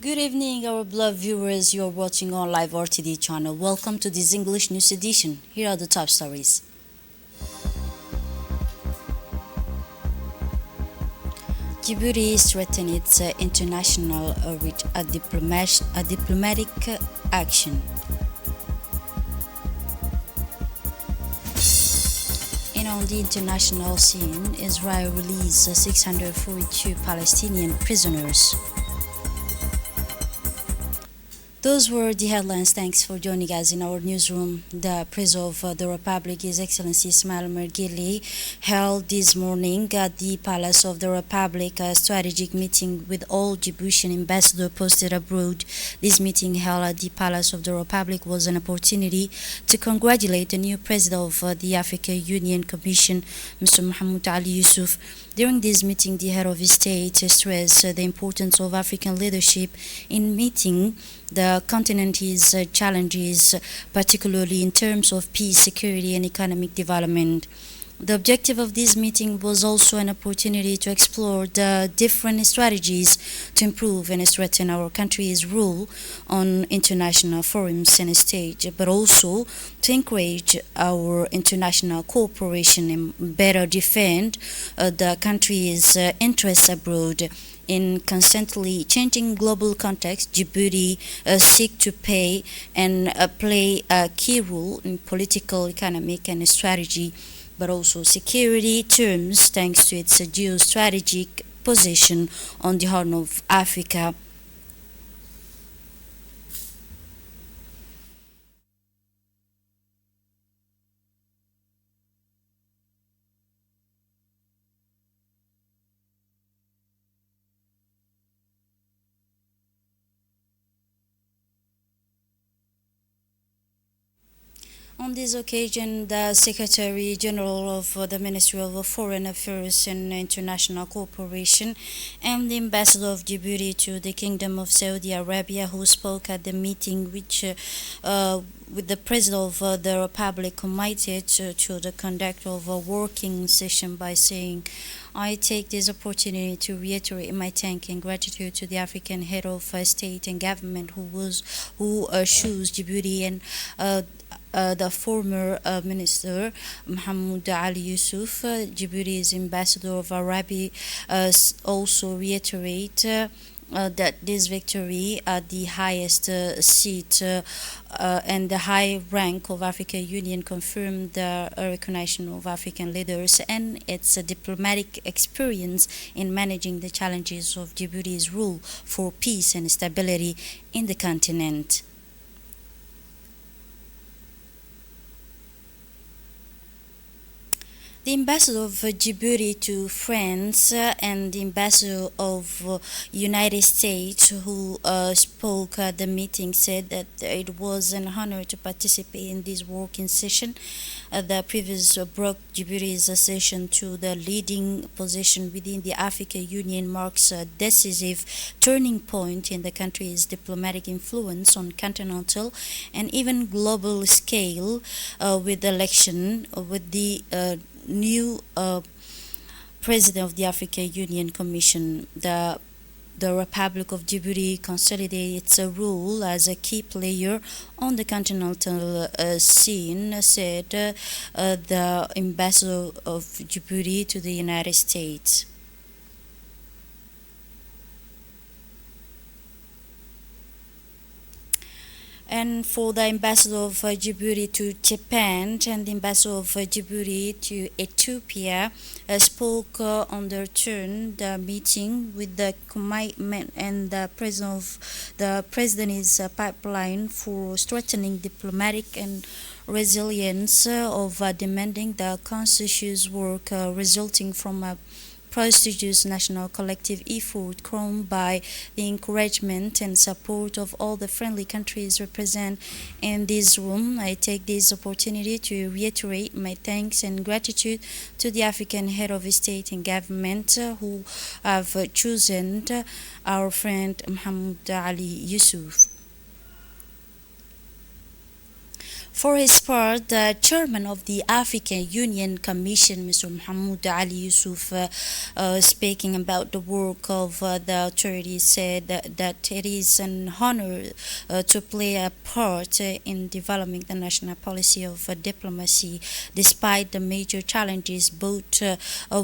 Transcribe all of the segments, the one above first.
Good evening, our beloved viewers. You are watching on live RTD channel. Welcome to this English news edition. Here are the top stories. Djibouti strengthened its international with a diplomatic action. And on the international scene, Israel released 642 Palestinian prisoners. Those were the headlines. Thanks for joining us in our newsroom. The President of the Republic, His Excellency Ismail Mergili, held this morning at the Palace of the Republic a strategic meeting with all Djiboutian ambassadors posted abroad. This meeting held at the Palace of the Republic was an opportunity to congratulate the new President of the African Union Commission, Mr. Mohamed Ali Yusuf. During this meeting, the head of state stressed the importance of African leadership in meeting the continent's challenges, particularly in terms of peace, security, and economic development. The objective of this meeting was also an opportunity to explore the different strategies to improve and strengthen our country's role on international forums and stage, but also to encourage our international cooperation and better defend the country's interests abroad. In constantly changing global context, Djibouti seek to play a key role in political, economic, and strategy, but also security terms thanks to its geostrategic position on the Horn of Africa. On this occasion, the Secretary General of the Ministry of Foreign Affairs and International Cooperation and the Ambassador of Djibouti to the Kingdom of Saudi Arabia, who spoke at the meeting, which with the President of the Republic, committed to the conduct of a working session by saying, "I take this opportunity to reiterate my thanks and gratitude to the African head of state and government who chose Djibouti and the former minister Mohamed Ali Yusuf, Djibouti's ambassador of Arabia, also reiterate that this victory at the highest seat and the high rank of African Union confirmed the recognition of African leaders and its diplomatic experience in managing the challenges of Djibouti's rule for peace and stability in the continent." The ambassador of Djibouti to France and the ambassador of United States who spoke at the meeting said that it was an honor to participate in this working session. The previous brought Djibouti's accession to the leading position within the African Union marks a decisive turning point in the country's diplomatic influence on continental and even global scale with the election with the new president of the African Union Commission. The Republic of Djibouti consolidates its role as a key player on the continental scene, said the ambassador of Djibouti to the United States. And for the ambassador of Djibouti to Japan and the ambassador of Djibouti to Ethiopia spoke on their turn the meeting with the commitment and the president is pipeline for strengthening diplomatic and resilience of demanding the conscientious work resulting from a prestigious national collective effort crowned by the encouragement and support of all the friendly countries represented in this room. I take this opportunity to reiterate my thanks and gratitude to the African head of state and government who have chosen our friend Mohamed Ali Yusuf. For his part, the chairman of the African Union Commission, Mr. Mohamed Ali Yusuf, speaking about the work of the authorities, said that it is an honor to play a part in developing the national policy of diplomacy, despite the major challenges both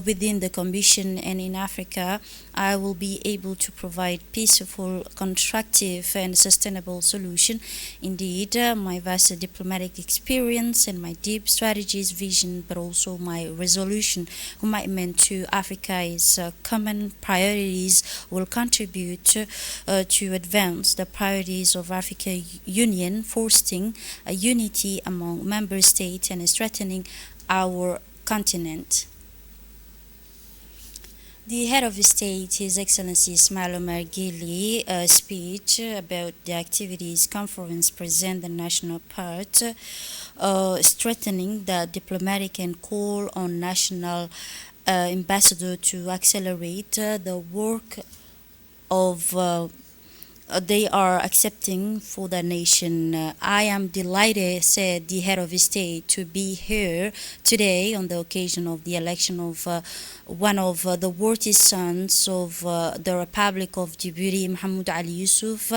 within the Commission and in Africa. I will be able to provide peaceful, constructive, and sustainable solution. Indeed, my vast diplomatic experience and my deep strategies, vision, but also my resolution, commitment to Africa's common priorities will contribute to advance the priorities of African Union, fostering a unity among member states and strengthening our continent. The head of state, His Excellency Ismail Omar Guelleh, speech about the activities conference present the national part, strengthening the diplomatic and call on national ambassador to accelerate the work of they are accepting for the nation. I am delighted, said the head of state, to be here today on the occasion of the election of one of the worthy sons of the Republic of Djibouti, Mohamed Ali Yusuf.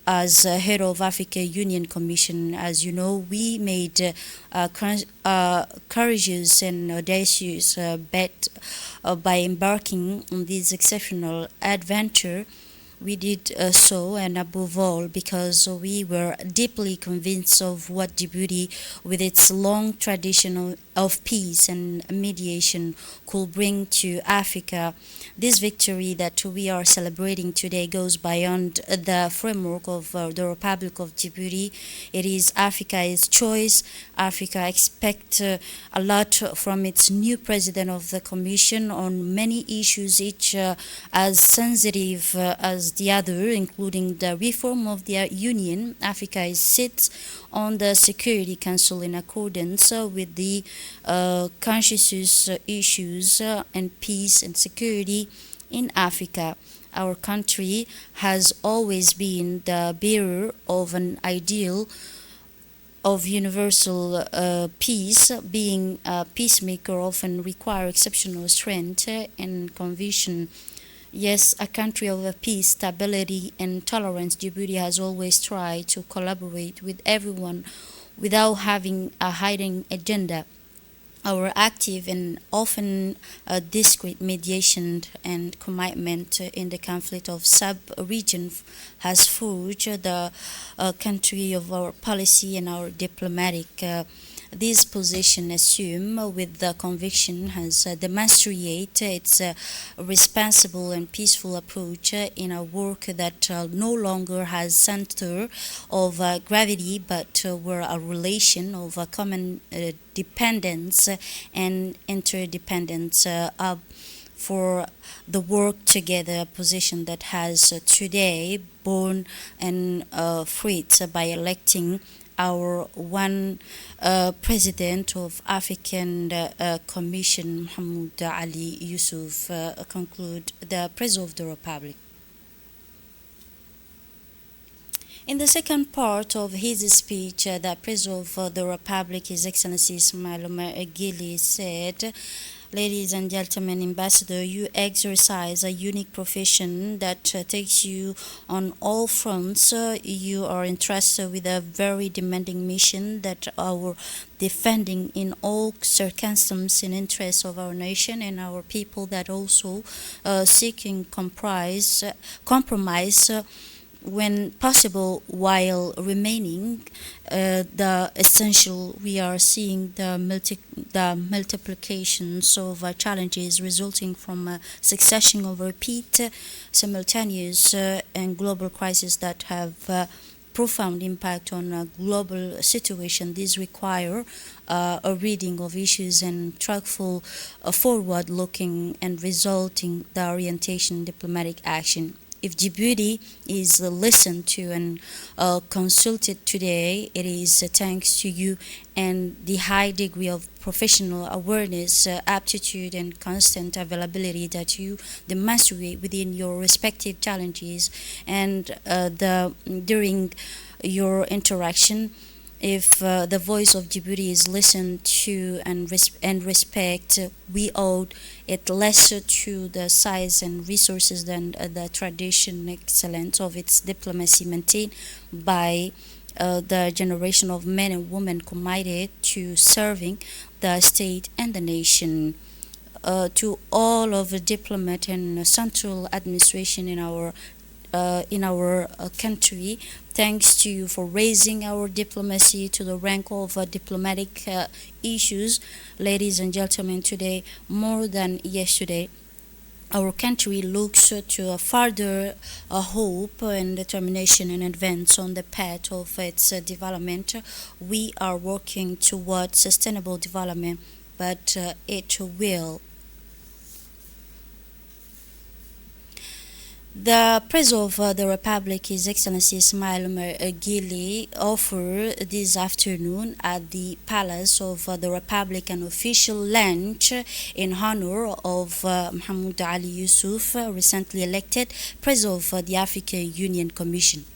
As head of Africa Union Commission, as you know, we made courageous and audacious bet by embarking on this exceptional adventure. We did so, and above all, because we were deeply convinced of what Djibouti, with its long tradition of peace and mediation, could bring to Africa. This victory that we are celebrating today goes beyond the framework of the Republic of Djibouti. It is Africa's choice. Africa expects a lot from its new president of the Commission on many issues, each as sensitive as the other, including the reform of the Union. Africa sits on the Security Council in accordance with the consensus issues and peace and security in Africa. Our country has always been the bearer of an ideal of universal peace. Being a peacemaker often require exceptional strength and conviction. Yes, a country of peace, stability, and tolerance, Djibouti has always tried to collaborate with everyone without having a hiding agenda. Our active and often discreet mediation and commitment in the conflict of sub-region has forged the country of our policy and our diplomatic this position assumed with the conviction has demonstrated its responsible and peaceful approach in a work that no longer has center of gravity but were a relation of common dependence and interdependence for the work together position that has today born and freed by electing our one president of African Commission, Mohamed Ali Yusuf, conclude the President of the Republic. In the second part of his speech, the President of the Republic, His Excellency Ismail Omar Guelleh, said, "Ladies and gentlemen, Ambassador, you exercise a unique profession that takes you on all fronts. You are entrusted with a very demanding mission that our defending in all circumstances in interest of our nation and our people that also seeking compromise when possible while remaining the essential. We are seeing the multiplications of challenges resulting from a succession of repeat simultaneous and global crises that have profound impact on a global situation. These require a reading of issues and truthful, forward-looking and resulting the orientation diplomatic action. If Djibouti is listened to and consulted today, it is thanks to you and the high degree of professional awareness, aptitude, and constant availability that you demonstrate within your respective challenges and during your interaction. If the voice of Djibouti is listened to and respect, we owe it less to the size and resources than the tradition excellence of its diplomacy maintained by the generation of men and women committed to serving the state and the nation. To all of the diplomat and central administration in our country. Thanks to you for raising our diplomacy to the rank of diplomatic issues. Ladies and gentlemen, today, more than yesterday, our country looks to a further hope and determination and advance on the path of its development. We are working towards sustainable development, but it will. The President of the Republic, His Excellency Ismail Omar Guelleh, offered this afternoon at the Palace of the Republic an official lunch in honor of Mohamed Ali Yusuf, recently elected President of the African Union Commission.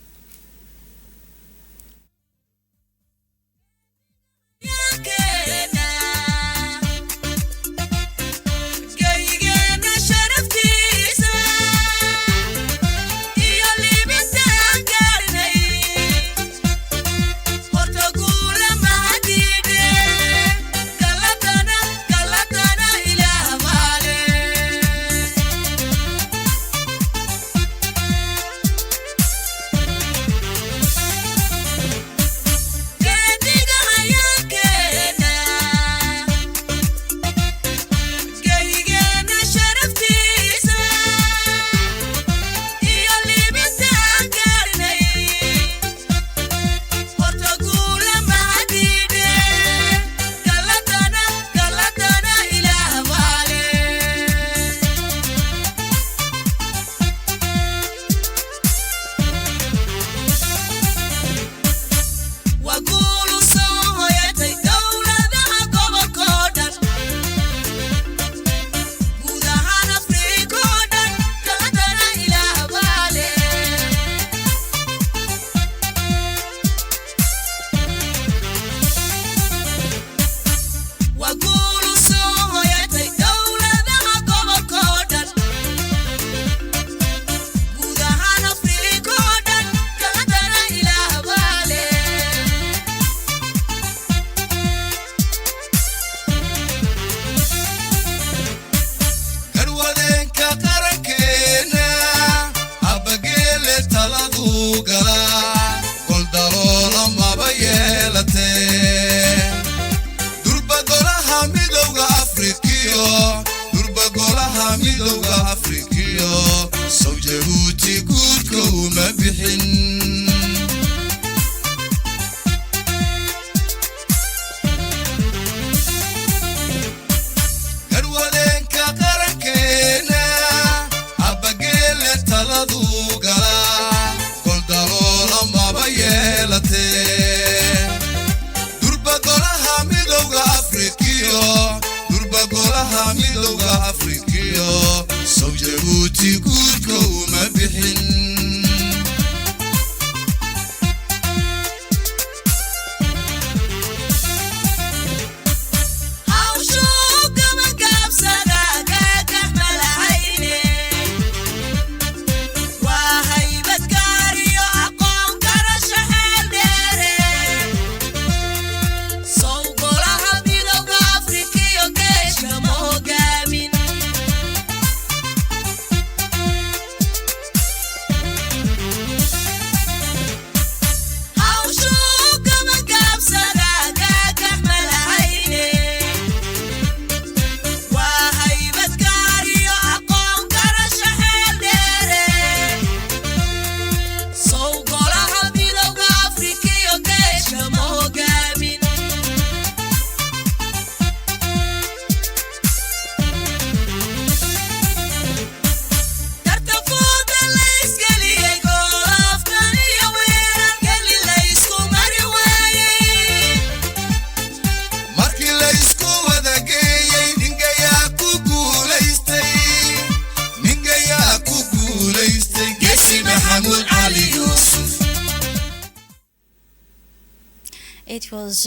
it was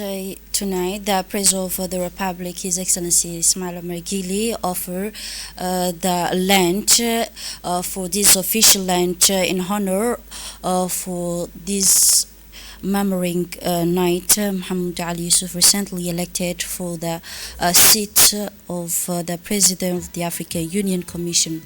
tonight the President of the Republic, His Excellency Ismail Omar Guelleh, offered the land for this official land in honor for this memorying night. Mohamed Ali Yusuf recently elected for the seat of the President of the African Union Commission.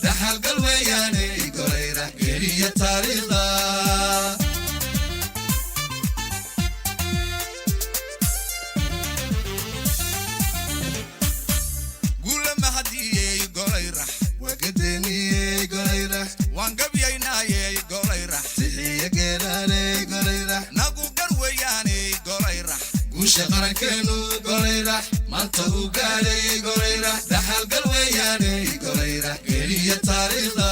dhaxal gal weeyaane golayra geliya taariikhda gula mahadiyey golayra wagadeeniye golayra waan gabyaynaye golayra sixiya geelaane golayra nagu gar weeyaane golayra guusha qarankeenu golayra maanta u gaadhay golayra dhaxal gal weeyaane golayra geliya taariikhda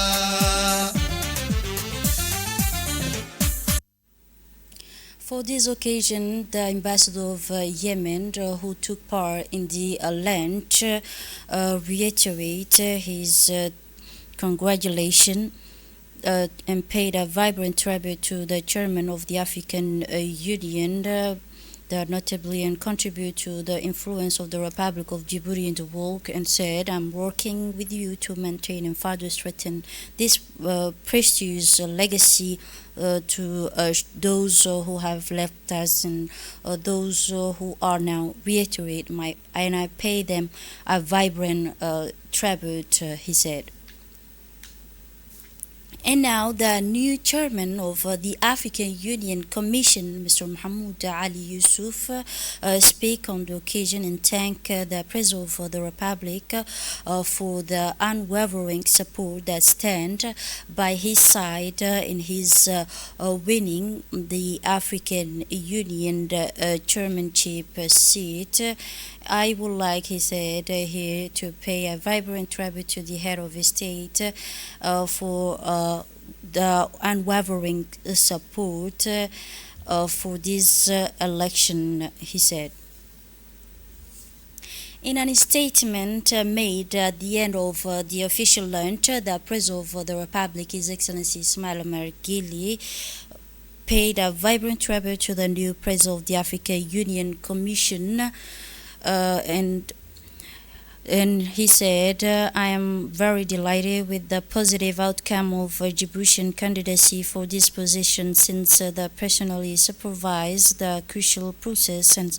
For this occasion, the ambassador of Yemen, who took part in the lunch, reiterate his congratulations and paid a vibrant tribute to the chairman of the African Union, that notably and contribute to the influence of the Republic of Djibouti in the world, and said, I'm working with you to maintain and further strengthen this precious legacy to those who have left us and those who are now. Reiterate and I pay them a vibrant tribute, he said. And now the new chairman of the African Union Commission, Mr. Mohamed Ali Yusuf, speak on the occasion and thank the President of the Republic for the unwavering support that stand by his side in his winning the African Union chairmanship seat. I would like, he said, here to pay a vibrant tribute to the head of the state for the unwavering support for this election, he said. In a statement made at the end of the official lunch, the President of the Republic, His Excellency Ismail Omar Guelleh, paid a vibrant tribute to the new President of the African Union Commission, and he said, I am very delighted with the positive outcome of Djiboutian candidacy for this position, since the personally supervised the crucial process and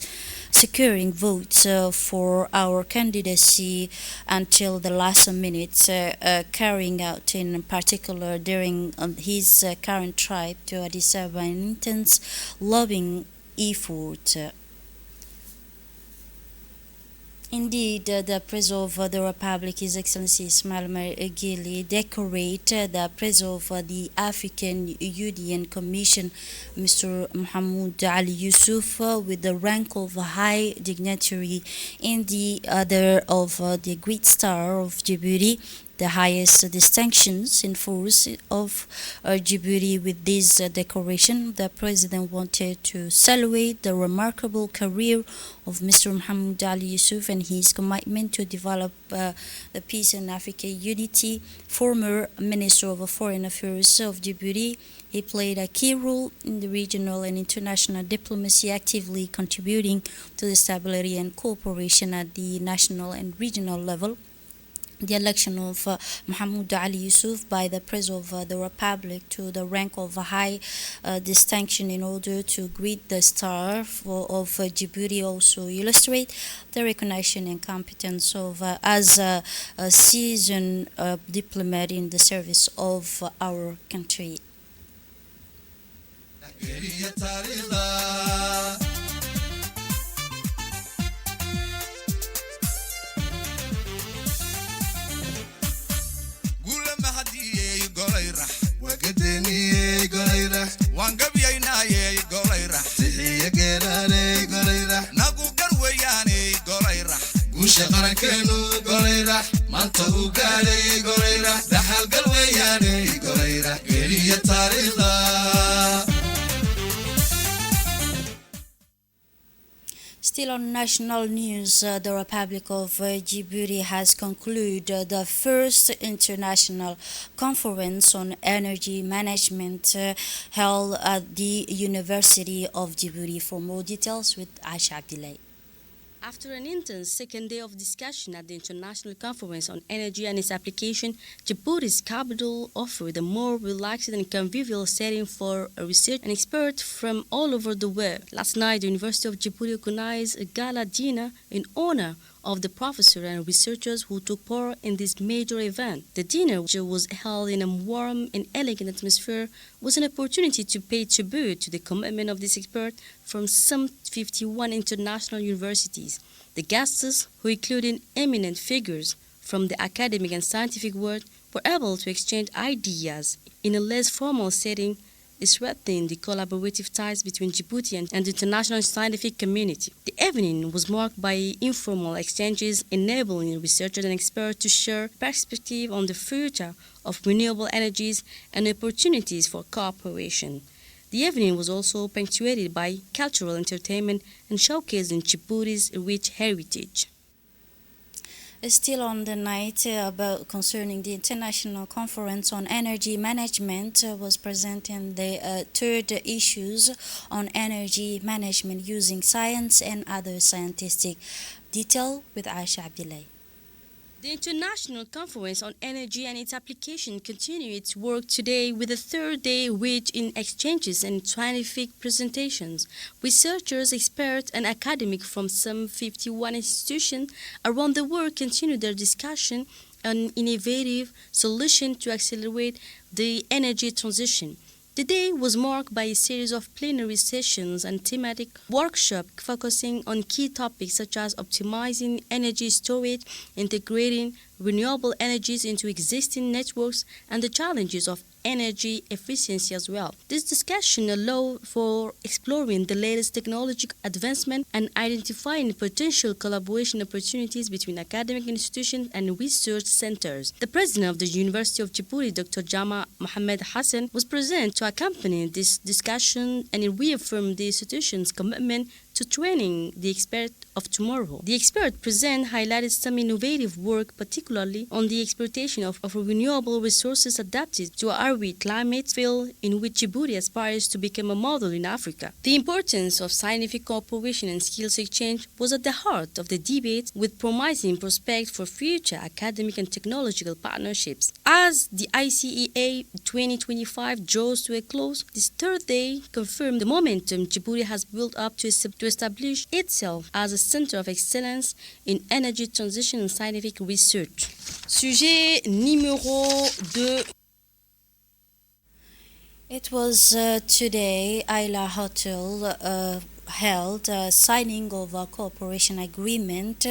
securing votes for our candidacy until the last minute, carrying out in particular during his current trip to Addis Ababa an intense lobbying effort. Indeed, the President of the Republic, His Excellency Ismail Omar Guelleh, decorated the President of the African Union Commission, Mr. Mohamed Ali Yusuf, with the rank of a high dignitary in the order of the Great Star of Djibouti, the highest distinctions in force of Djibouti. With this decoration, the President wanted to celebrate the remarkable career of Mr. Mohamed Ali Yusuf and his commitment to develop the peace and African unity. Former Minister of Foreign Affairs of Djibouti, he played a key role in the regional and international diplomacy, actively contributing to the stability and cooperation at the national and regional level. The election of Mohamed Ali Yusuf by the President of the Republic to the rank of a high distinction in order to greet the star of Djibouti also illustrate the recognition and competence of as a seasoned diplomat in the service of our country. وقدني قليرة وانقبينا يا قليرة سحية قلالي قليرة نقو قروياني قليرة قوش قرنكينو قليرة مانتهو قالي قليرة دحل قلوياني قليرة قلية تاريخة. Still on national news, the Republic of Djibouti has concluded the first international conference on energy management held at the University of Djibouti. For more details with Aisha Abdullah. After an intense second day of discussion at the International Conference on Energy and its application, Djibouti's capital offered a more relaxed and convivial setting for research and experts from all over the world. Last night, the University of Djibouti organized a gala dinner in honor of the professors and researchers who took part in this major event. The dinner, which was held in a warm and elegant atmosphere, was an opportunity to pay tribute to the commitment of these experts from some 51 international universities. The guests, who included eminent figures from the academic and scientific world, were able to exchange ideas in a less formal setting, strengthening the collaborative ties between Djibouti and the international scientific community. The evening was marked by informal exchanges enabling researchers and experts to share perspective on the future of renewable energies and opportunities for cooperation. The evening was also punctuated by cultural entertainment and showcasing Djibouti's rich heritage. Still on the night about concerning the International Conference on Energy Management was presenting the third issues on energy management using science and other scientific detail with Aisha Abdullah. The International Conference on Energy and its Application continued its work today with a third day rich in exchanges and scientific presentations. Researchers, experts, and academics from some 51 institutions around the world continued their discussion on innovative solutions to accelerate the energy transition. The day was marked by a series of plenary sessions and thematic workshops focusing on key topics such as optimizing energy storage, integrating renewable energies into existing networks, and the challenges of energy efficiency as well. This discussion allowed for exploring the latest technological advancement and identifying potential collaboration opportunities between academic institutions and research centers. The president of the University of Djibouti, Dr. Jama Mohamed Hassan, was present to accompany this discussion and he reaffirmed the institution's commitment to training the expert of tomorrow. The expert present highlighted some innovative work, particularly on the exploitation of renewable resources adapted to our arid climate field in which Djibouti aspires to become a model in Africa. The importance of scientific cooperation and skills exchange was at the heart of the debate, with promising prospects for future academic and technological partnerships. As the ICEA 2025 draws to a close, this third day confirmed the momentum Djibouti has built up to establish itself as a center of excellence in energy transition and scientific research. Sujet numéro 2. It was today Ayla Hotel held a signing of a cooperation agreement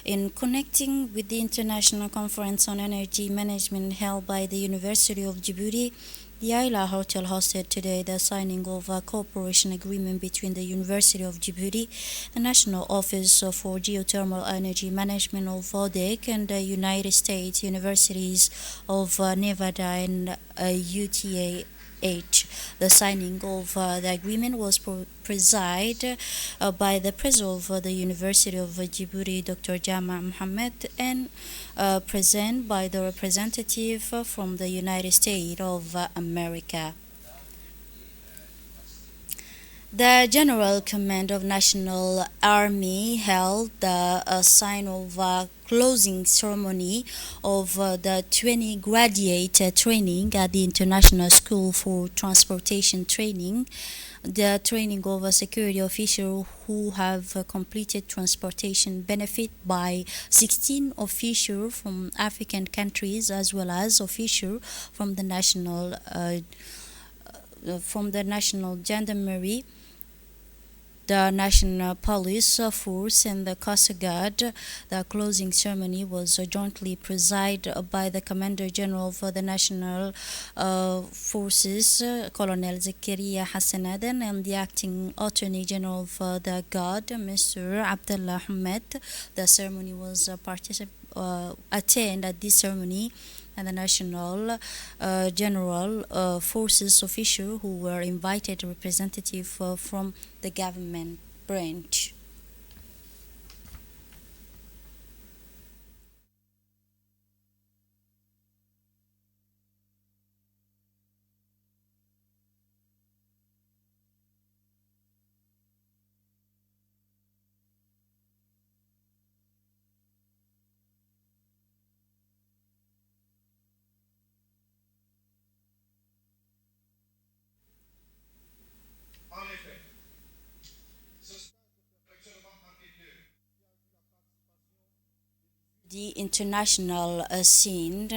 in connecting with the International Conference on Energy Management held by the University of Djibouti. The Ayla Hotel hosted today the signing of a cooperation agreement between the University of Djibouti, the National Office for Geothermal Energy Management of VODEC, and the United States Universities of Nevada and UTAH. The signing of the agreement was presided by the president of the University of Djibouti, Dr. Jama Mohammed, and present by the representative from the United States of America. The General Command of National Army held the sign of closing ceremony of the 20 graduate training at the International School for Transportation Training. The training of a security official who have completed transportation benefit by 16 officials from African countries as well as officials from the national gendarmerie, the National Police Force, and the Coast Guard. The closing ceremony was jointly presided by the Commander General for the National Forces, Colonel Zakaria Hassan Aden, and the Acting Attorney General for the Guard, Mr. Abdullah Ahmed. The ceremony was attended at this ceremony and the National General Forces officials who were invited representative from the government branch. the international scene,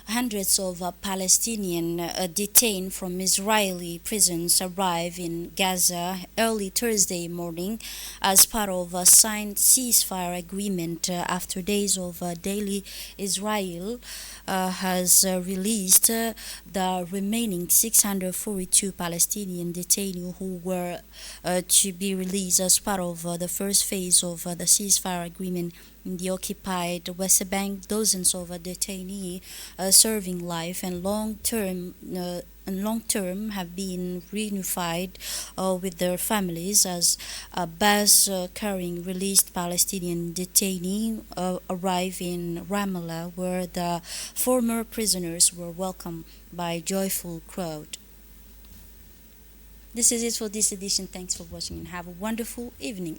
hundreds of Palestinian detained from Israeli prisons arrived in Gaza early Thursday morning as part of a signed ceasefire agreement after days of daily Israel has released the remaining 642 Palestinian detainees who were to be released as part of the first phase of the ceasefire agreement in the occupied West Bank. Dozens of detainees serving life and long-term have been reunified with their families as a bus carrying released Palestinian detainees arrived in Ramallah, where the former prisoners were welcomed by a joyful crowd. This is it for this edition. Thanks for watching and have a wonderful evening.